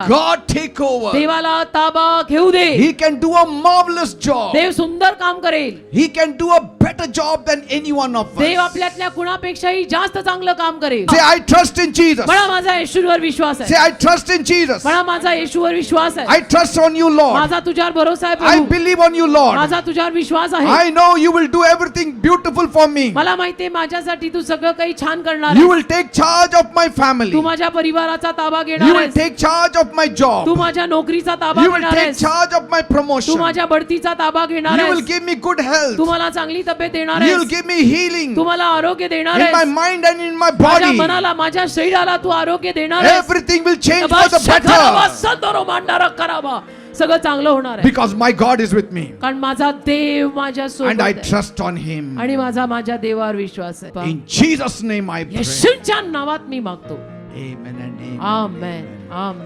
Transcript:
God take over. देवाला ताबा घेऊ दे. He can do a marvelous job. देव सुंदर काम करेल. He can do a better job than any one of Dev us. आपल्यातल्या कुणापेक्षाही जास्त चांगलं काम करेल. Say, I trust in Jesus. म्हणा माझा येशूवर विश्वास Say, आहे. I trust in Jesus. म्हणा माझा येशूवर विश्वास आहे. I trust on you, Lord. माझा तुझ्यावर भरोसा आहे I Prabhu. believe on you, Lord. माझा तुझ्यावर विश्वास आहे. I know you will do everything beautiful for me. मला माहितीये माझ्यासाठी तू सगळं काही छान करणार You आहेस. will take charge of my family. तू माझ्या परिवाराचा ताबा You घेणार will आहेस. take charge of my Tu job. माझ्या नोकरीचा ताबा You will घेणार take आहेस. charge of my Tu promotion. माझ्या बढतीचा ताबा घेणार You will आहेस. give me good health. तू मला चांगली तब्येत देणार You will आहेस. give me healing तू मला आरोग्य देणार in my आहेस. mind and in my माझ्या body. मनाला माझ्या शरीराला तू आरोग्य देणार आहेस. Everything will change for the better. सगळं चांगलं होणार आहे. Because my God is with me. कारण माझा देव माझ्या And सोबत I आहे. trust on Him. आणि माझ्या देवावर विश्वास आहे. In Jesus' name I pray. येशूच्या नावात मी मागतो. Amen and amen. Amen amen.